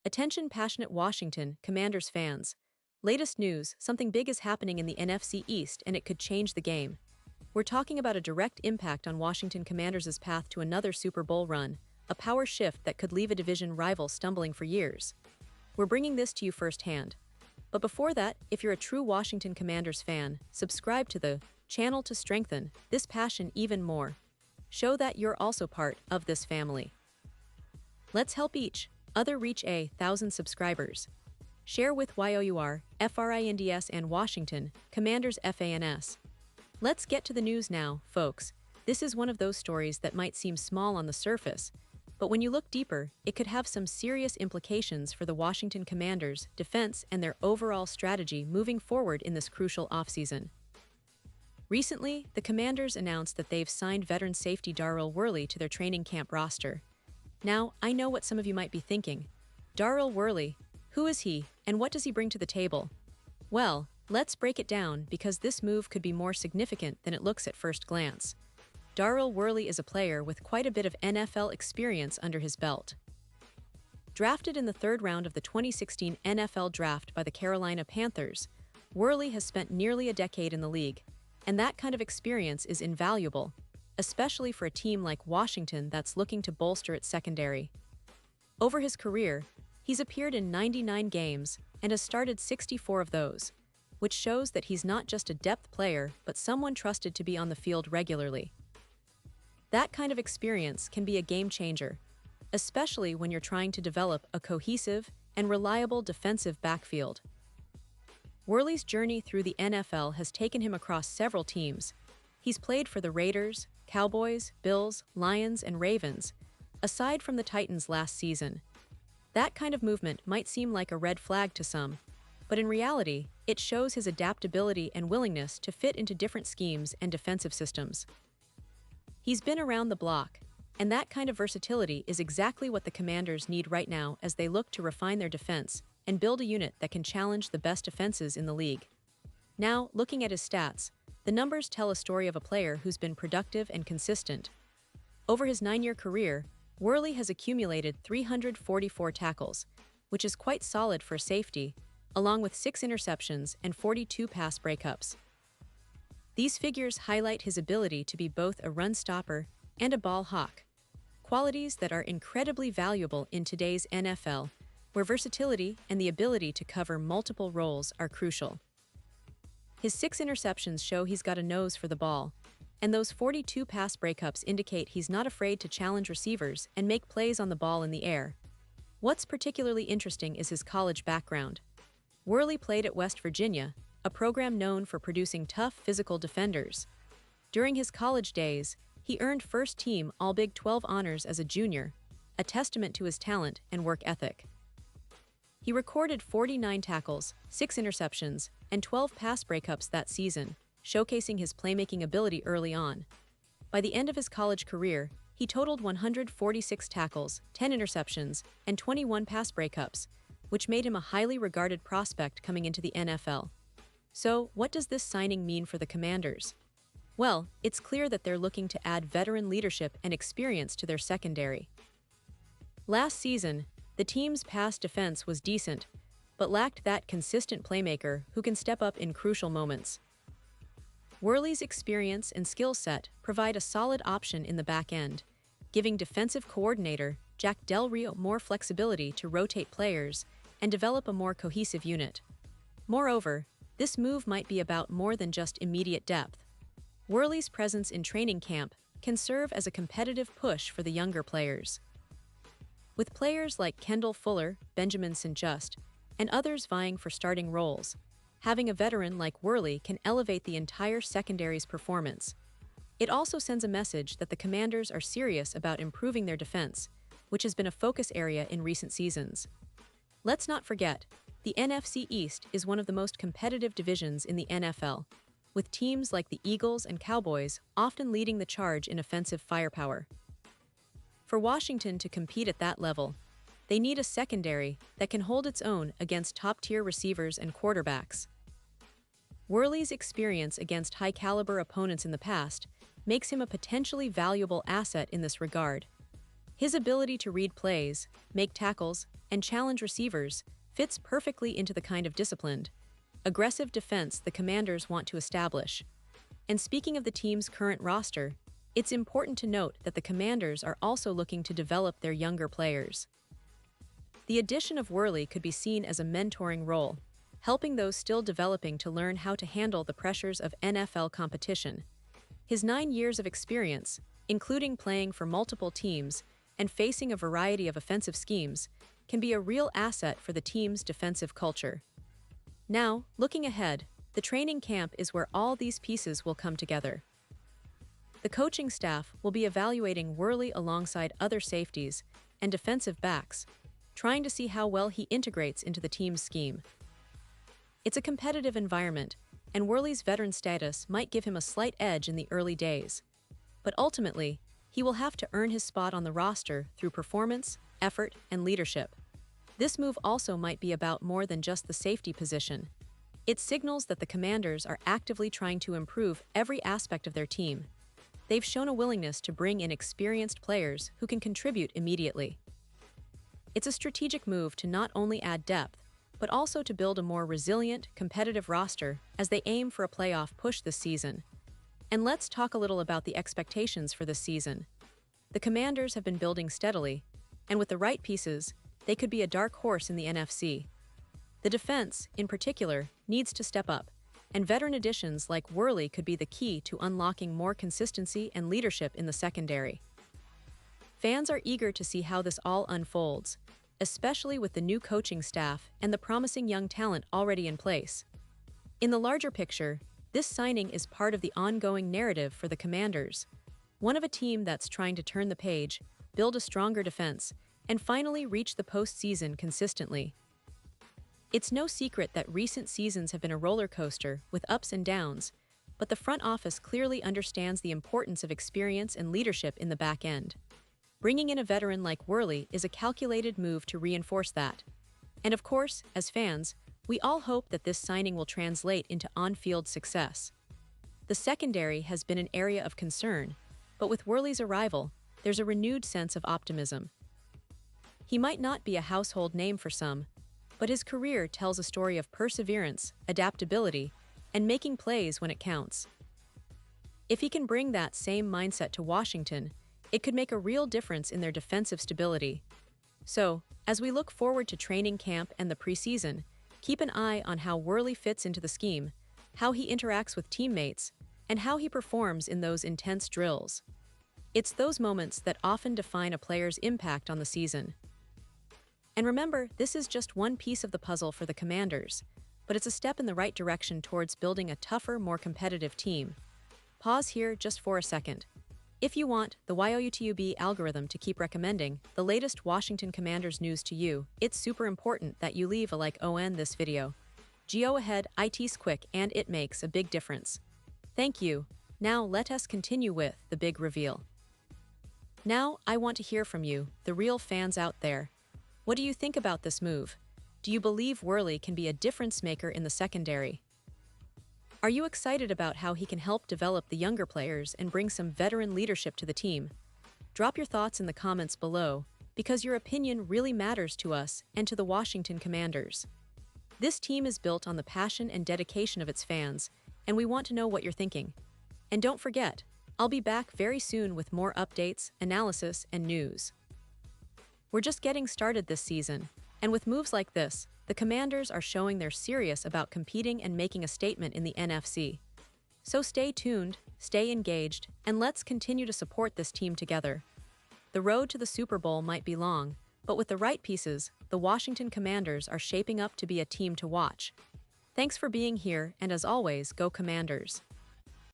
Attention passionate Washington Commanders fans. Latest news, something big is happening in the NFC East and it could change the game. We're talking about a direct impact on Washington Commanders' path to another Super Bowl run, a power shift that could leave a division rival stumbling for years. We're bringing this to you firsthand. But before that, if you're a true Washington Commanders fan, subscribe to the channel to strengthen this passion even more. Show that you're also part of this family. Let's help each other reach 1,000 subscribers. Share with YOUR, FRINDS and Washington, Commanders FANS. Let's get to the news now, folks. This is one of those stories that might seem small on the surface, but when you look deeper, it could have some serious implications for the Washington Commanders' defense and their overall strategy moving forward in this crucial offseason. Recently, the Commanders announced that they've signed veteran safety Dail Worley to their training camp roster. Now, I know what some of you might be thinking. Dail Worley, who is he, and what does he bring to the table? Well, let's break it down because this move could be more significant than it looks at first glance. Dail Worley is a player with quite a bit of NFL experience under his belt. Drafted in the third round of the 2016 NFL Draft by the Carolina Panthers, Worley has spent nearly a decade in the league, and that kind of experience is invaluable, especially for a team like Washington that's looking to bolster its secondary. Over his career, he's appeared in 99 games and has started 64 of those, which shows that he's not just a depth player but someone trusted to be on the field regularly. That kind of experience can be a game changer, especially when you're trying to develop a cohesive and reliable defensive backfield. Worley's journey through the NFL has taken him across several teams. He's played for the Raiders, Cowboys, Bills, Lions, and Ravens, aside from the Titans last season. That kind of movement might seem like a red flag to some, but in reality, it shows his adaptability and willingness to fit into different schemes and defensive systems. He's been around the block, and that kind of versatility is exactly what the Commanders need right now as they look to refine their defense and build a unit that can challenge the best defenses in the league. Now, looking at his stats, the numbers tell a story of a player who's been productive and consistent. Over his 9-year career, Worley has accumulated 344 tackles, which is quite solid for a safety, along with 6 interceptions and 42 pass breakups. These figures highlight his ability to be both a run stopper and a ball hawk, qualities that are incredibly valuable in today's NFL, where versatility and the ability to cover multiple roles are crucial. His 6 interceptions show he's got a nose for the ball, and those 42 pass breakups indicate he's not afraid to challenge receivers and make plays on the ball in the air. What's particularly interesting is his college background. Worley played at West Virginia, a program known for producing tough physical defenders. During his college days, he earned first-team All-Big 12 honors as a junior, a testament to his talent and work ethic. He recorded 49 tackles, 6 interceptions, and 12 pass breakups that season, showcasing his playmaking ability early on. By the end of his college career, he totaled 146 tackles, 10 interceptions, and 21 pass breakups, which made him a highly regarded prospect coming into the NFL. So, what does this signing mean for the Commanders? Well, it's clear that they're looking to add veteran leadership and experience to their secondary. Last season, the team's pass defense was decent, but lacked that consistent playmaker who can step up in crucial moments. Worley's experience and skill set provide a solid option in the back end, giving defensive coordinator Jack Del Rio more flexibility to rotate players and develop a more cohesive unit. Moreover, this move might be about more than just immediate depth. Worley's presence in training camp can serve as a competitive push for the younger players. With players like Kendall Fuller, Benjamin St-Juste, and others vying for starting roles, having a veteran like Worley can elevate the entire secondary's performance. It also sends a message that the Commanders are serious about improving their defense, which has been a focus area in recent seasons. Let's not forget, the NFC East is one of the most competitive divisions in the NFL, with teams like the Eagles and Cowboys often leading the charge in offensive firepower. For Washington to compete at that level, they need a secondary that can hold its own against top-tier receivers and quarterbacks. Worley's experience against high-caliber opponents in the past makes him a potentially valuable asset in this regard. His ability to read plays, make tackles, and challenge receivers fits perfectly into the kind of disciplined, aggressive defense the Commanders want to establish. And speaking of the team's current roster, it's important to note that the Commanders are also looking to develop their younger players. The addition of Worley could be seen as a mentoring role, helping those still developing to learn how to handle the pressures of NFL competition. His 9 years of experience, including playing for multiple teams and facing a variety of offensive schemes, can be a real asset for the team's defensive culture. Now, looking ahead, the training camp is where all these pieces will come together. The coaching staff will be evaluating Worley alongside other safeties and defensive backs, trying to see how well he integrates into the team's scheme. It's a competitive environment, and Worley's veteran status might give him a slight edge in the early days. But ultimately, he will have to earn his spot on the roster through performance, effort, and leadership. This move also might be about more than just the safety position. It signals that the Commanders are actively trying to improve every aspect of their team. They've shown a willingness to bring in experienced players who can contribute immediately. It's a strategic move to not only add depth, but also to build a more resilient, competitive roster as they aim for a playoff push this season. And let's talk a little about the expectations for this season. The Commanders have been building steadily, and with the right pieces, they could be a dark horse in the NFC. The defense, in particular, needs to step up, and veteran additions like Worley could be the key to unlocking more consistency and leadership in the secondary. Fans are eager to see how this all unfolds, especially with the new coaching staff and the promising young talent already in place. In the larger picture, this signing is part of the ongoing narrative for the Commanders, one of a team that's trying to turn the page, build a stronger defense, and finally reach the postseason consistently. It's no secret that recent seasons have been a roller coaster with ups and downs, but the front office clearly understands the importance of experience and leadership in the back end. Bringing in a veteran like Worley is a calculated move to reinforce that. And of course, as fans, we all hope that this signing will translate into on-field success. The secondary has been an area of concern, but with Worley's arrival, there's a renewed sense of optimism. He might not be a household name for some, but his career tells a story of perseverance, adaptability, and making plays when it counts. If he can bring that same mindset to Washignton, it could make a real difference in their defensive stability. So, as we look forward to training camp and the preseason, keep an eye on how Worley fits into the scheme, how he interacts with teammates, and how he performs in those intense drills. It's those moments that often define a player's impact on the season. And remember, this is just one piece of the puzzle for the Commanders, but it's a step in the right direction towards building a tougher, more competitive team. Pause here just for a second. If you want the YouTube algorithm to keep recommending the latest Washignton Commanders news to you, it's super important that you leave a like on this video. Go ahead, it's quick and it makes a big difference. Thank you. Now let us continue with the big reveal. Now I want to hear from you, the real fans out there. What do you think about this move? Do you believe Worley can be a difference maker in the secondary? Are you excited about how he can help develop the younger players and bring some veteran leadership to the team? Drop your thoughts in the comments below, because your opinion really matters to us and to the Washignton Commanders. This team is built on the passion and dedication of its fans, and we want to know what you're thinking. And don't forget, I'll be back very soon with more updates, analysis, and news. We're just getting started this season, and with moves like this, the Commanders are showing they're serious about competing and making a statement in the NFC. So stay tuned, stay engaged, and let's continue to support this team together. The road to the Super Bowl might be long, but with the right pieces, the Washignton Commanders are shaping up to be a team to watch. Thanks for being here, and as always, go Commanders!